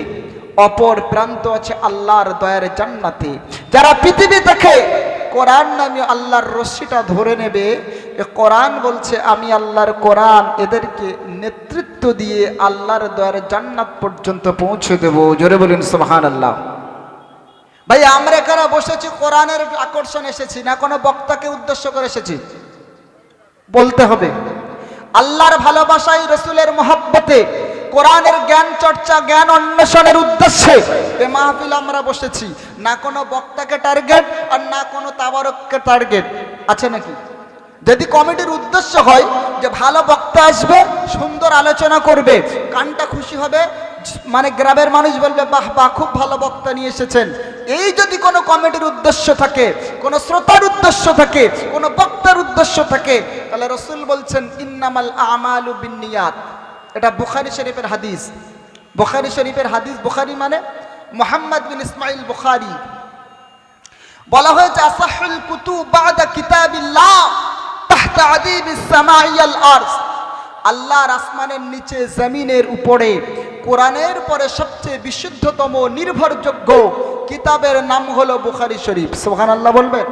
অপর প্রান্ত আছে আল্লাহর দয়ার জান্নাতে। যারা পৃথিবী থেকে কোরআন নামে আল্লাহর রশ্মিটা ধরে নেবে, এ কোরআন বলছে আমি আল্লাহর কোরআন এদেরকে নেতৃত্ব দিয়ে আল্লাহর দয়ার জান্নাত পর্যন্ত পৌঁছে দেব। জোরে বলুন সুবহানাল্লাহ। ভাই আমরা কারা বসেছি কোরআনের আকর্ষণ এসেছি না কোনো বক্তাকে উদ্দেশ্য করে এসেছি? বলতে হবে। আল্লাহর ভালোবাসায়, রসুলের মহব্বতে, কোরআনের জ্ঞান চর্চা, জ্ঞান অন্বেষণের উদ্দেশ্যে এ মাহফিল আমরা বসেছি। না কোনো বক্তাকে টার্গেট আর না কোনো তাবারককে টার্গেট আছে নাকি? যদি কমিটির উদ্দেশ্য হয় যে ভালো বক্তা আসবে, সুন্দর আলোচনা করবে, কানটা খুশি হবে, মানে গ্রামের মানুষ বলবে বাহ বাহ খুব ভালো বক্তা নিয়ে এসেছেন, এই যদি কোনো কমিটির উদ্দেশ্য থাকে, কোনো শ্রোতার উদ্দেশ্য থাকে, কোনো বক্তার উদ্দেশ্য থাকে, তাহলে রসুল বলছেন ইন্নামাল আমালু বিন্নিয়াত। এটা বুখারী শরীফের হাদিস। বুখারী শরীফের হাদিস, বুখারী মানে মুহাম্মদ বিন ইসমাইল বুখারী। বলা হয়েছে আসাহুল কুতুব বাদা কিতাবিল্লাহ তাহতা আদিবিস সামাই আল আরশ। আল্লাহর আসমানের নিচে জমিনের উপরে কোরআনের পরে সবচেয়ে বিশুদ্ধতম নির্ভরযোগ্য কিতাবের নাম হলো বুখারী শরীফ। সুবহানাল্লাহ বলবেন,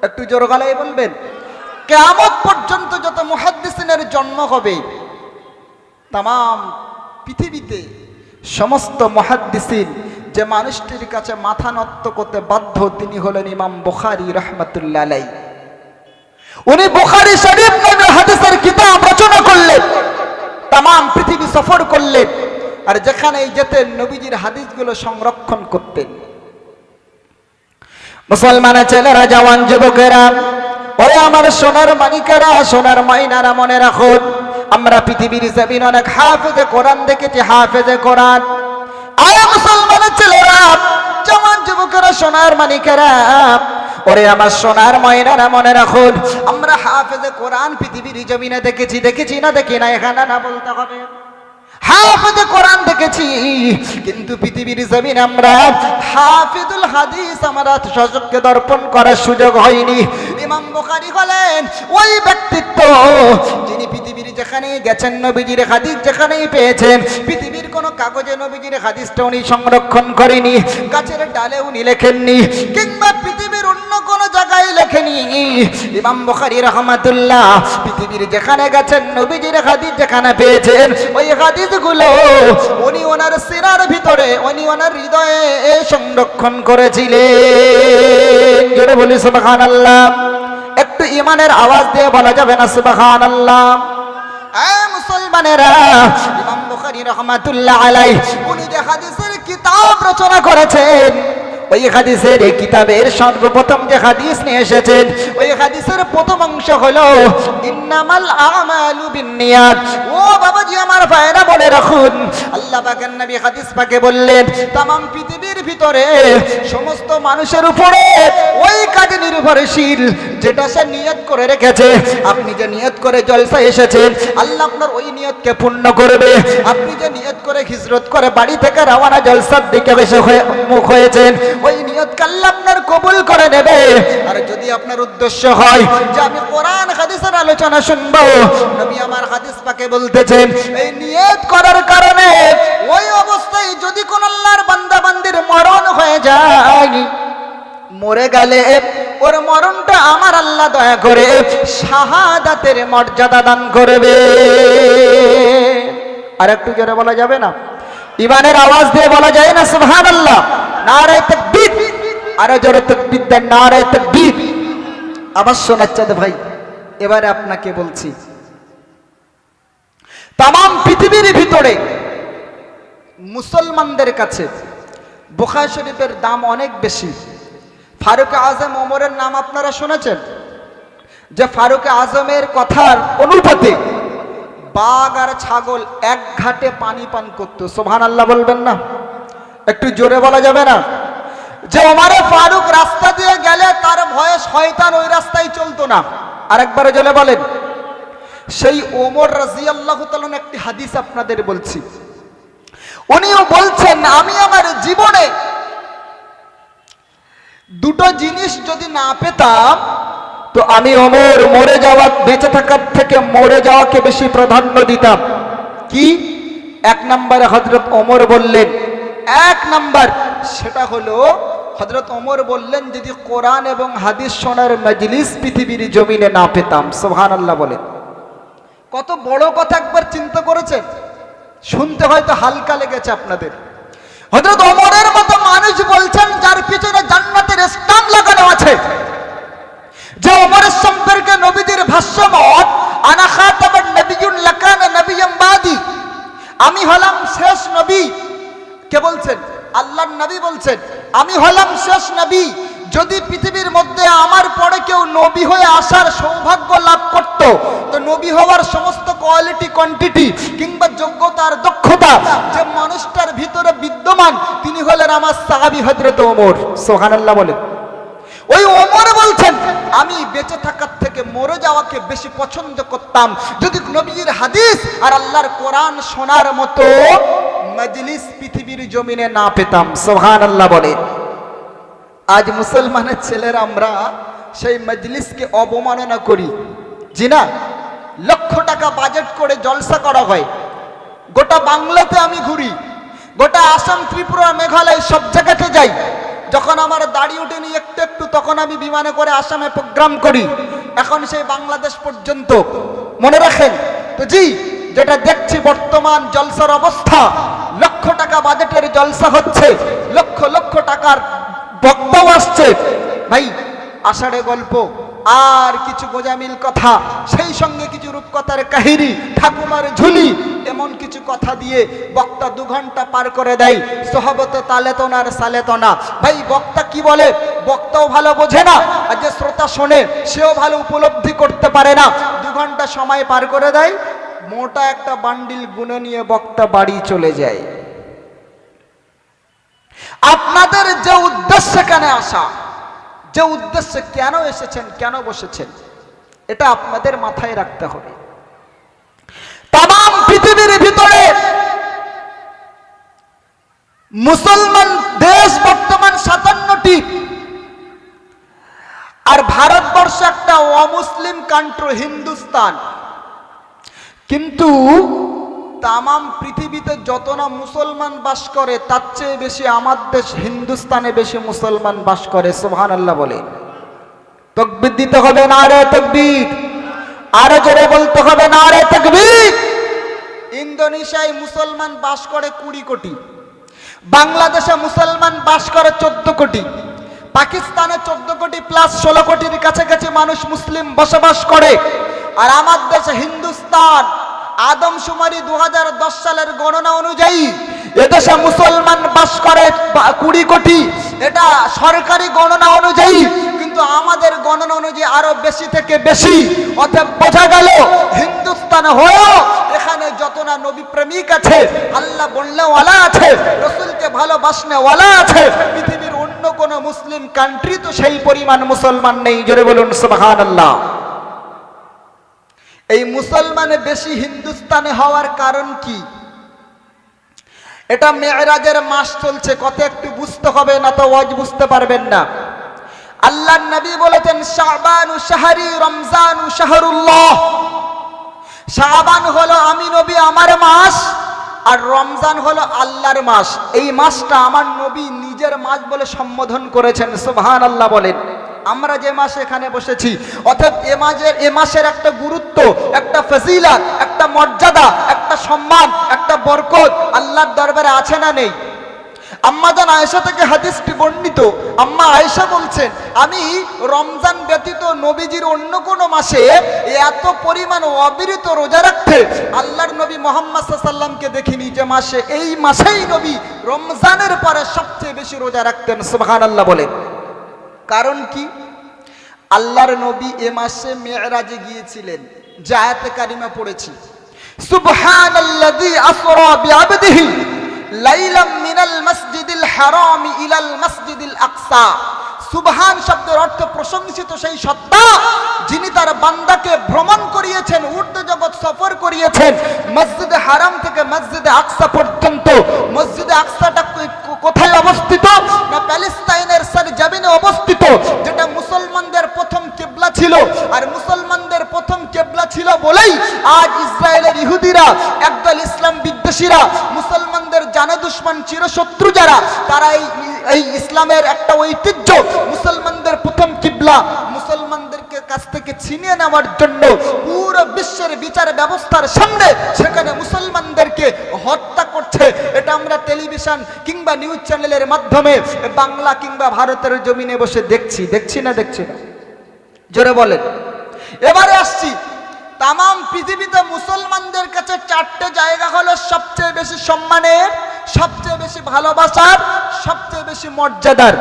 একটু জোর গলায় বলবেন। কিয়ামত পর্যন্ত যত মুহাদ্দিসিনের জন্ম হবে, তাম পৃথিবীতে সমস্ত মুহাদ্দিসিন যে মানুষটির কাছে মাথা নত করতে বাধ্য, তিনি হলেন ইমাম বুখারী রাহমাতুল্লাহ আলাইহি। উনি বুখারী শরীফ নামে হাদিসের কিতাব রচনা করলেন, তাম পৃথিবী সফর করলেন, আর যেখানেই যেতেন নবীজির হাদিসগুলো সংরক্ষণ করতেন। মুসলমানের ছেলেরা, জওয়ান যুবকেরা, ওরে আমার সোনার মানিকেরা, সোনার মাইনারা, মনে রাখুন আমরা পৃথিবীর জমিনে অনেক হাফেজে কোরআন দেখেছি, হাফেজে কোরআন। আরে মুসলমানের ছেলেরা, জওয়ান যুবকেরা, সোনার মানিকেরা, ওরে আমার সোনার মাইনারা, মনে রাখুন আমরা হাফেজে কোরআন পৃথিবীর জমিনে দেখেছি, দেখেছি না দেখি না, এখানে না বলতে হবে। হাফেজে কোরআন দেখেছি, কিন্তু পৃথিবীর জমিনে আমরা হাফিজুল হাদিস আমরা সচক্ষে দর্পণ করার সুযোগ হয়নি। ইমাম বুখারী হলেন ওই ব্যক্তিত্ব যিনি পৃথিবীর যেখানেই গেছেন নবীজির হাদিস যেখানেই পেয়েছেন, পৃথিবীর কোনো কাগজে নবীজির হাদিসটা উনি সংরক্ষণ করেনি, গাছের ডালে উনি লেখেননি, কিংবা পৃথিবীর অন্য কোনো জায়গায় লেখেনি। ইমাম বুখারী রাহমাতুল্লাহ পৃথিবীর যেখানে গেছেন, নবীজির হাদিস যেখানে পেয়েছেন, ওই হাদিসগুলো উনি ওনার সিরার ভিতরে, উনি ওনার হৃদয়ে সংরক্ষণ করেছিলেন। জোরে বলি সুবহানাল্লাহ। একটু ইমানের আওয়াজ দিয়ে বলা যাবে না সুবহানাল্লাহ? মুসলমানেরা, ইমাম বুখারী রাহমাতুল্লাহ আলাইহি উনি যে হাদিসের কিতাব রচনা করেছেন, ওই হাদিসের এই কিতাবের সর্বপ্রথম যে হাদিস নিয়ে এসেছেন, ওই হাদিসের প্রথম অংশ হলো ইন্নামাল আমালু বিন্নিয়াত। ও বাবাজি আমার ভাইরা, বলে রাখুন আল্লাহ পাকের নবী হাদিস পাকে বললেন तमाम পৃথিবীর ভিতরে সমস্ত মানুষের উপরে ওই কাজে নির্ভরশীল যেটা সে নিয়ত করে রেখেছে। আপনি যে নিয়ত করে জলসা এসেছেন, আল্লাহ আপনার ওই নিয়তকে পূর্ণ করবে। আপনি যে নিয়ত করে হিজরত করে বাড়ি থেকে রওনা জলসার দিকে মুখ হয়েছেন, ওই নিয়তকে আল্লাহ আপনার কবুল করে নেবে। আর যদি আপনার উদ্দেশ্য হয় যে আমি কোরআন হাদিসের আলোচনা শুনবো, নবী আমার হাদিস পাকে বলতেছেন এই নিয়ত করার কারণে ওই অবস্থায় যদি কোন আল্লাহর বান্দা বান্দির মরণ হয়ে যায়, মরে গেলে ওর মরণটা আমার আল্লাহ দয়া করে শাহাদাতের মর্যাদা দান করবে। আর একটু জোরে বলা যাবে না? ইমানের আওয়াজ দিয়ে বলা যায় না সুবহানাল্লাহ? নারে তাকবীর, আরো জোরে তাকবীর দেন, নারে তাকবীর। আবার শোনাচ্ছেন ভাই, এবারে আপনাকে বলছি तमाम পৃথিবীর ভিতরে মুসলমানদের কাছে বুখারী শরীফের দাম অনেক বেশি। ফারুক আজম ওমরের নাম আপনারা শুনেছেন, যে ফারুক আজমের কথার অনুপাতে বাঘ আর ছাগল এক ঘাটে পানি পান করতো। সুবহানাল্লাহ বলবেন না? একটু জোরে বলা যাবে না? যে ওমরে ফারুক রাস্তা দিয়ে গেলে তার ভয়ে শয়তান ওই রাস্তায় চলতো না। আরেকবার জোরে বলেন। সেই ওমর রাদিয়াল্লাহু তাআলা একটি হাদিস আপনাদের বলছি, উনিও বলছেন আমি আমার জীবনে দুটো জিনিস যদি না পেতাম তো আমি ওমর মরে যাওয়া বেঁচে থাকার থেকে মরে যাওয়াকে বেশি প্রাধান্য দিতাম। কি? এক নম্বরে হযরত ওমর বললেন, এক নাম্বার সেটা হলো হযরত ওমর বললেন, যদি কোরআন এবং হাদিস শোনার মজলিস পৃথিবীর জমিনে না পেতাম। সুবহানাল্লাহ বলেন। কত বড় কথা একবার চিন্তা করেছেন? শুনতে হয়তো হালকা লেগেছে আপনাদের। হযরত ওমরের মতো মানুষ বলছেন, যার পিছনে জান্নাতের স্টাম্প লাগানো আছে, যে ওমরের সম্পর্কে নবীজির ভাষ্যমত, আনা খাতাবান নবিয়্যুন লাকানা নবিয়্যাম বাদি, আমি হলাম শেষ নবী। কে বলছেন? আল্লাহর নবী বলছেন, আমি হলাম শেষ নবী। যদি পৃথিবীর মধ্যে আমার পরে কেউ নবী হয়ে আসার সৌভাগ্য লাভ করত, তো নবী হওয়ার সমস্ত কোয়ালিটি, কোয়ান্টিটি কিংবা যোগ্যতার দক্ষতা যে মানুষটার ভিতরে বিদ্যমান, তিনি হলেন আমার সাহাবী হযরত ওমর। সুবহানাল্লাহ বলেন। ওই ওমর বলছেন, আমি বেঁচে থাকার থেকে মরে যাওয়াকে বেশি পছন্দ করতাম যদি নবীর হাদিস আর আল্লাহর কোরআন শোনার মতো মজলিস পৃথিবীর জমিনে না পেতাম। সুবহানাল্লাহ বলেন। আজ মুসলমানের ছেলেরা আমরা সেই মজলিসকে অবমাননা করি। জি না, লক্ষ টাকা বাজেট করে জলসা করা হয়। গোটা বাংলাতে আমি ঘুরি, গোটা আসাম, ত্রিপুরা, মেঘালয় সব জায়গাতে যাই। যখন আমার দাড়ি ওঠেনি একটু একটু, তখন আমি বিমানে করে আসামে প্রোগ্রাম করি। এখন সেই বাংলাদেশ পর্যন্ত। মনে রাখেন তো জি, যেটা দেখছি বর্তমান জলসার অবস্থা, লক্ষ টাকা বাজেটের জলসা হচ্ছে, লক্ষ লক্ষ টাকার বক্তাও আসছে। ভাই, আষাঢ়ে গল্প আর কিছু গোজামিল কথা, সেই সঙ্গে কিছু রূপকথার কাহিনী, ঠাকুমার ঝুলি, এমন কিছু কথা দিয়ে বক্তা 2 ঘন্টা পার করে দেয়। সোহবতে তালেতনার সালেতনা। ভাই, বক্তা কি বলে বক্তাও ভালো বোঝে না, আর যে শ্রোতা শোনে সেও ভালো উপলব্ধি করতে পারে না। 2 ঘন্টা সময় পার করে দেয়, মোটা একটা বান্ডিল গুনে নিয়ে বক্তা বাড়ি চলে যায়। আপনাদের যে উদ্দেশ্যে কেন আসা, যে উদ্দেশ্যে কেন এসেছেন, কেন বসেছেন, এটা আপনাদের মাথায় রাখতে হবে। তাম পৃথিবীর ভিতরে মুসলমান দেশ বর্তমান 57টি, আর ভারতবর্ষ একটা অমুসলিম কান্ট্রি, হিন্দুস্তান। কিন্তু তামাম পৃথিবীতে যত না মুসলমান বাস করে, তার চেয়ে বেশি আমার দেশ হিন্দুস্তানে বেশি মুসলমান বাস করে। সুবহানাল্লাহ বলে। তাকবীর দিতে হবে, নারে তাকবীর। আরো জোরে বলতে হবে, নারে তাকবীর। ইন্দোনেশিয়ায় মুসলমান বাস করে 20 কোটি, বাংলাদেশে মুসলমান বাস করে 14 কোটি, পাকিস্তানে 14 কোটি প্লাস 16 কোটির কাছাকাছি মানুষ মুসলিম বসবাস করে। আর আমার দেশে হিন্দুস্তান, আদমশুমারি 2010 সালের গণনা অনুযায়ী এদেশে মুসলমান বাস করে 20 কোটি। এটা সরকারি গণনা অনুযায়ী, কিন্তু আমাদের গণনা অনুযায়ী আরো বেশি থেকে বেশি। অতএব বোঝা গেল, হিন্দুস্তান হয়েও এখানে যত না নবী প্রেমিক আছে, আল্লাহ বলনেওয়ালা আছে, রসুলকে ভালোবাসনেওয়ালা আছে, পৃথিবীর অন্য কোন মুসলিম কান্ট্রি তো সেই পরিমাণ মুসলমান নেই। জোরে বলুন সুবহানাল্লাহ। এই মুসলমানে বেশি হিন্দুস্তানে হওয়ার কারণ কি? এটা মেরাজের মাস চলছে, কত একটু বুঝতে হবে, না তো ওয়াজ বুঝতে পারবেন না। আল্লাহর নবী বলেছেন, শাবানু শাহরি রমজানু শাহরুল্লাহ। শাবান হলো আমি নবী আমার মাস, আর রমজান হলো আল্লাহর মাস। এই মাসটা আমার নবী নিজের মাস বলে সম্বোধন করেছেন। সুবহানাল্লাহ বলেন। আমরা যে মাসে এখানে বসেছি, অর্থাৎ এ মাসের একটা গুরুত্ব, একটা ফজিলত, একটা মর্যাদা, একটা সম্মান, একটা বরকত আল্লাহর দরবারে আছে না নেই? আম্মা জান আয়েশা থেকে হাদিসটি বর্ণিত। আম্মা আয়েশা বলছেন, আমি রমজান ব্যতীত নবীজির অন্য কোন মাসে এত পরিমাণ অবিরত রোজা রাখতে আল্লাহর নবী মুহাম্মদ সাল্লাল্লাহু আলাইহি ওয়াসাল্লামকে দেখিনি, যে মাসে এই মাসেই নবী রমজানের পরে সবচেয়ে বেশি রোজা রাখতেন। সুবহানাল্লাহ বলেন। কারণ কি? আল্লাহর নবী এ মাসে মেরাজে গিয়েছিলেন। যে আয়াতে কারিমা পড়েছি, সুবহানাল্লাযী আসরা বিআবদিহি লাইলাম মিনাল মাসজিদিল হারাম ইলাল মাসজিদিল আকসা। সুবহান শব্দের অর্থ প্রশংসিত সেই সত্তা, যিনি তার বান্দাকে ভ্রমণ করিয়েছেন, ঊর্ধ্ব জগৎ সফর করিয়েছেন, মসজিদে হারাম থেকে মসজিদে আকসা পর্যন্ত। মসজিদে আকসাটা কোথায় অবস্থিত? না প্যালেস্তাইনের সরজমিনে অবস্থিত, যেটা মুসলমানদের প্রথম কিবলা ছিল। আর মুসলমানদের প্রথম কিবলা ছিল বলেই আজ ইসরায়েলের ইহুদিরা একদল ইসলাম বিদ্বেষী বিদ্বেষীরা, মুসলমানদের জানে দুশমন, চিরশত্রু যারা, তারা এই ইসলামের একটা ঐতিহ্য, মুসলমানদের প্রথম কিবলা, মুসলমানদেরকে কাছ থেকে ছিনিয়ে নেওয়ার জন্য পুরো বিশ্বের বিচার ব্যবস্থার সামনে সেখানে মুসলমানদেরকে হত্যা করছে। এটা আমরা টেলিভিশন কিংবা নিউজ চ্যানেলের মাধ্যমে বাংলা কিংবা ভারতের জমিনে বসে দেখছি না জোরে বলেন। এবারে আসছি, তাম পৃথিবীতে মুসলমানদের কাছে চারটে জায়গা হলো সবচেয়ে বেশি সম্মানের, সবচেয়ে বেশি ভালোবাসার, সবচেয়ে বেশি মর্যাদার।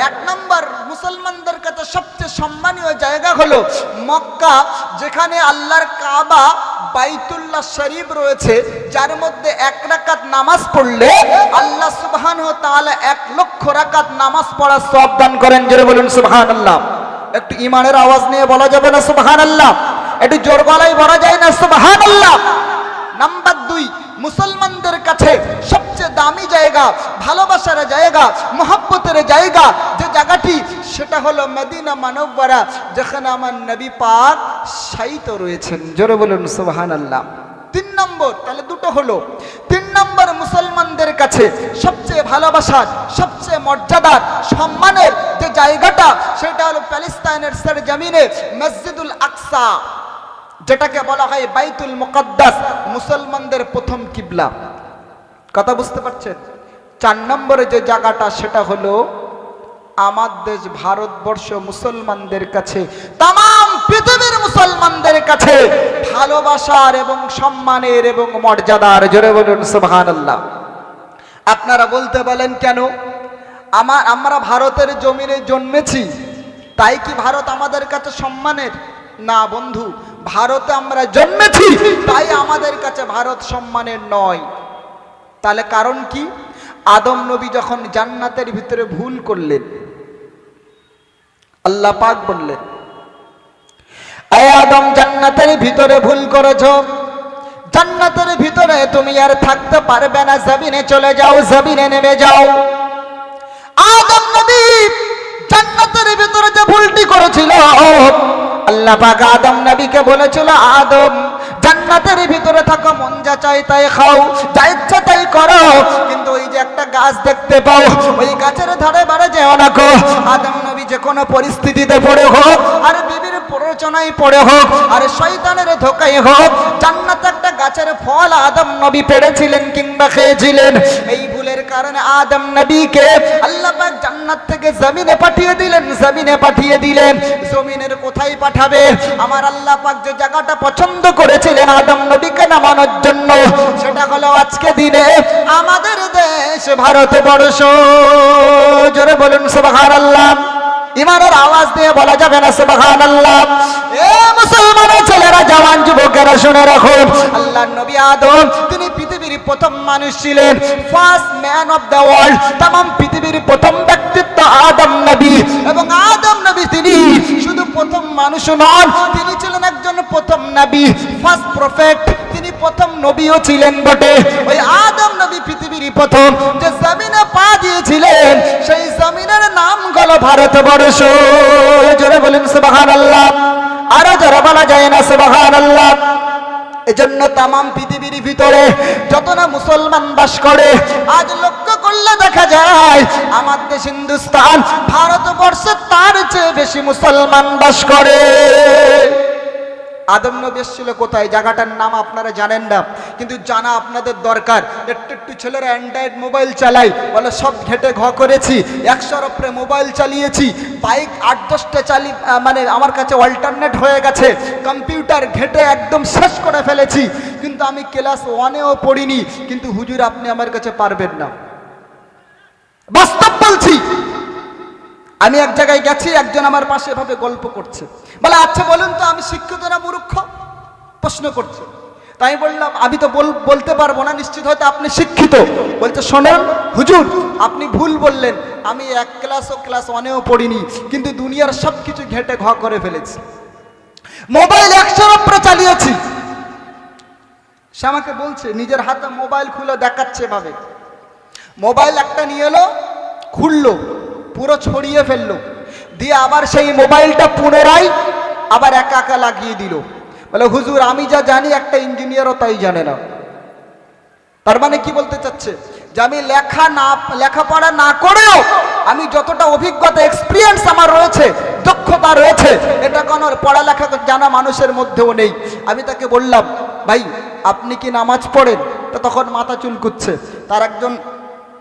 এক নম্বর মুসলমানদের কাছে সবচেয়ে সম্মানীয় জায়গা হলো মক্কা, যেখানে আল্লাহর কাবা বাইতুল্লাহ শরীফ রয়েছে, যার মধ্যে 1 রাকাত নামাজ পড়লে আল্লাহ সুবহানাহু ওয়া তাআলা 1 লক্ষ রাকাত নামাজ পড়ার সওয়াব দান করেন। জোরে বলুন সুবহানাল্লাহ। একটু ঈমানের আওয়াজ নিয়ে বলা যাবে না সুবহানাল্লাহ? একটু জোর গলায় বলা যায় না সুবহানাল্লাহ? নাম্বার 2, মুসলমানদের কাছে সবচেয়ে দামি জায়গা, ভালোবাসার জায়গা, মহব্বতের জায়গা যে জায়গাটি, সেটা হলো মদিনা মুনাওয়ারা, যেখানে আমার নবী পাক শায়িত রয়েছেন। জোরে বলুন সুবহানাল্লাহ। 3 নম্বর, তাহলে দুটো হলো। 3 নম্বর মুসলমানদের কাছে সবচেয়ে ভালোবাসার, সবচেয়ে মর্যাদার, সম্মানের যে জায়গাটা, সেটা হলো প্যালেস্তাইনের সরজমিনে মসজিদুল আকসা, যেটাকে বলা হয় বাইতুল মুকদ্দাস, মুসলমানদের প্রথম কিবলা। কথা বুঝতে পারছেন? 4 নম্বরে যে জায়গাটা, সেটা হলো আমার দেশ ভারতবর্ষ, মুসলমানদের কাছে, তাম পৃথিবীর মুসলমানদের কাছে ভালোবাসার এবং সম্মানের এবং মর্যাদার। জোরে বলুন সুবহানাল্লাহ। আপনারা বলতে বলেন কেন আমরা ভারতের জমিনে জন্মেছি তাই কি ভারত আমাদের কাছে সম্মানের? না বন্ধু, ভারতে আমরা জন্মেছি তাই আমাদের কাছে ভারত সম্মানের নয়। তাহলে কারণ কি? আদম নবী যখন জান্নাতের ভিতরে ভুল করলেন, আল্লাহ পাক বললেন, এ আদম, জান্নাতের ভিতরে ভুল করেছো, জান্নাতের ভিতরে তুমি আর থাকতে পারবে না, জমিনে চলে যাও, জমিনে নেমে যাও। আদম নবী জান্নাতের ভিতরে যে ভুলটি করেছিল, আল্লাহ পাক আদম নবীকে বলেছিল, আদম জান্নাতের ভিতরে থাকো, মন যা চাই তাই খাও, যা ইচ্ছা তাই করো, কিন্তু ওই যে একটা গাছ দেখতে পাও, ওই গাছের ধারে বারে যেও না গো। আদম নবী যে কোনো পরিস্থিতিতে পড়ে হোক, আর বিবির প্ররোচনায় পড়ে হোক, আর শয়তানের ধোকায় হোক, জান্নাতে একটা গাছের ফল আদম নবী পেড়েছিলেন কিংবা খেয়েছিলেন। এই ভুলের কারণে আদম নবীকে আল্লাহ পাক জান্নাত থেকে জমিনে পাঠিয়ে দিলেন। জমিনে পাঠিয়ে দিলেন, জমিনের কোথায় পাঠাবে? আমার আল্লাহ পাক যে জায়গাটা পছন্দ করেছিলেন আদম নবীকে নামানোর জন্য, সেটা হলো আজকে দিনে আমাদের দেশ ভারতবর্ষ। জোরে বলুন সুবহানাল্লাহ। ইমানের আওয়াজ দিয়ে বলা যাবে না সুবহানাল্লাহ? এ মুসলমানের ছেলেরা, জওয়ান যুবকেরা শুনে রাখুন, আল্লাহর নবী আদম তিনি পৃথিবীর প্রথম মানুষ ছিলেন, first man of the world. तमाम পৃথিবীর প্রথম ব্যক্তিত্ব আদম নবী। এবং আদম নবী তিনি শুধু প্রথম মানুষ নন, তিনি ছিলেন একজন প্রথম নবী, ফার্স্ট প্রফেট। তিনি প্রথম নবীও ছিলেন বটে। ওই আদম নবী পৃথিবীর প্রথম যে জমিনে পা দিয়েছিলেন, সেই জমিনের নাম হলো ভারতবর্ষ। জোরে বলেন সুবহানাল্লাহ। আরো যারা বলা যায় না সুবহানাল্লাহ। এজন্য तमाम পৃথিবীর ভিতরে যত না মুসলমান বাস করে, আজ লক্ষ্য করলে দেখা যায় আমার দেশ হিন্দুস্তান, ভারতবর্ষে তার চেয়ে বেশি মুসলমান বাস করে। আদম নবী এসেছিল কোথায়? জায়গাটার নাম আপনারা জানেন না, কিন্তু জানা আপনাদের দরকার। একটু ছেলেরা অ্যান্ড্রয়েড মোবাইল চালাই, বলে সব ঘেটে ঘ করেছি, 100-র উপরে মোবাইল চালিয়েছি, বাইক 8-10টা মানে আমার কাছে অল্টারনেট হয়ে গেছে, কম্পিউটার ঘেটে একদম শেষ করে ফেলেছি, কিন্তু আমি ক্লাস 1-এও পড়িনি। কিন্তু হুজুর আপনি আমার কাছে পারবেন না, বাস্তব বলছি। আমি এক জায়গায় গেছি, একজন আমার পাশে এভাবে গল্প করছে, বলে আচ্ছা বলুন তো আমি শিক্ষিত না মূর্খ? প্রশ্ন করছে। তাই বললাম আমি তো বলতে পারবো না, নিশ্চিত হয়তো আপনি শিক্ষিত। বলছে শোনেন হুজুর, আপনি ভুল বললেন, আমি ক্লাস 1-এও পড়িনি, কিন্তু দুনিয়ার সব কিছু ঘেটে ঘ করে ফেলেছি, মোবাইল 100-র উপরে চালিয়েছি। সে আমাকে বলছে, নিজের হাতে মোবাইল খুলে দেখাচ্ছে ভাবে, মোবাইল একটা নিয়ে এলো, খুললো, পুরো ছড়িয়ে ফেললো, দিয়ে আবার সেই মোবাইলটা পুনরায় আবার একা লাগিয়ে দিল। বলে হুজুর আমি যা জানি একটা ইঞ্জিনিয়ারও তাই জানে না। তার মানে কি বলতে চাচ্ছে যে আমি লেখাপড়া না করেও আমি যতটা অভিজ্ঞতা এক্সপিরিয়েন্স আমার রয়েছে, দক্ষতা রয়েছে, এটা কোনো পড়ালেখা জানা মানুষের মধ্যেও নেই। আমি তাকে বললাম, ভাই আপনি কি নামাজ পড়েন? তো তখন মাথা চুলকুচ্ছে। তার একজন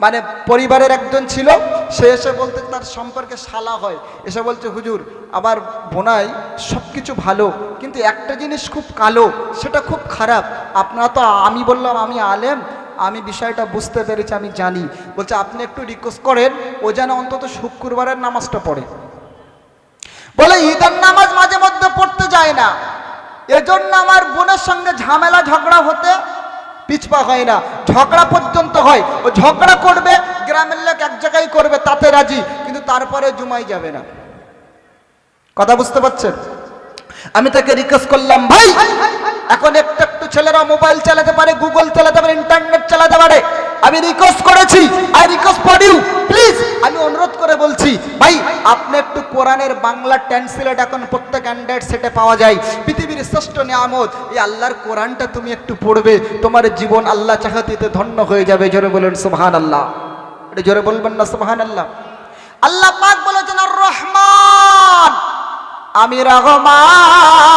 মানে পরিবারের একজন ছিল, সে এসে বলতে, তার সম্পর্কে শালা হয়, এসে বলছে হুজুর আমার বোনাই সব কিছু ভালো, কিন্তু একটা জিনিস খুব কালো, সেটা খুব খারাপ। আপনারা তো, আমি বললাম আমি আলেম, আমি বিষয়টা বুঝতে পেরেছি, আমি জানি। বলছে আপনি একটু রিকোয়েস্ট করেন ও যেন অন্তত শুক্রবারের নামাজটা পড়ে। বলে ঈদের নামাজ মাঝে মধ্যে পড়তে যায় না, এজন্য আমার বোনের সঙ্গে ঝামেলা ঝগড়া হতে পিছপা হয় না, ঝগড়া পর্যন্ত হয়। ও ঝগড়া করবে, গ্রামের লোক এক জায়গায় করবে, তাতে রাজি, কিন্তু তারপরে জুমাই যাবে না। কথা বুঝতে পারছেন? আমি তাকে রিকোয়েস্ট করলাম, ভাই এখন একটু একটু ছেলেরা মোবাইল চালাতে পারে, গুগল চালাতে পারে, ইন্টারনেট চালাতে পারে। আমি রিকোয়েস্ট করেছি, I request for you please, আমি অনুরোধ করে বলছি ভাই আপনি একটু কোরআনের বাংলা ট্রান্সলেট এখন প্রত্যেক অ্যান্ড্রয়েড সেটে পাওয়া যায়, পৃথিবীর শ্রেষ্ঠ নিয়ামত এই আল্লাহর কোরআনটা তুমি একটু পড়বে, তোমার জীবন আল্লাহ চাহাতিতে ধন্য হয়ে যাবে। জোরে বলেন সুবহানাল্লাহ। এটা জোরে বলবেন না সুবহানাল্লাহ? আল্লাহ পাক বলেছেন আর রহমান, আমি রহমান,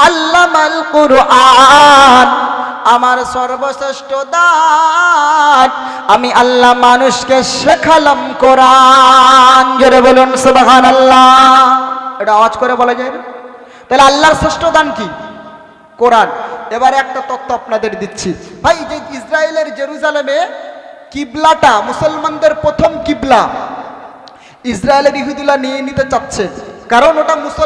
আল্লামাল কুরআন, আমার সর্বশ্রেষ্ঠ দান, আমি আল্লাহ মানুষকে শেখালাম কোরআন। জোরে বলুন সুবহানাল্লাহ। এটা আওয়াজ করে বলা যায় না? তাহলে আল্লাহর শ্রেষ্ঠ দান কি? কোরআন। এবারে একটা তথ্য আপনাদের দিচ্ছি ভাই, যে ইসরায়েলের জেরুজালেমে কিবলাটা, মুসলমানদের প্রথম কিবলা ইসরায়েলের ইহুদিরা নিয়ে নিতে চাচ্ছে, কারণ ওটা মুসলমান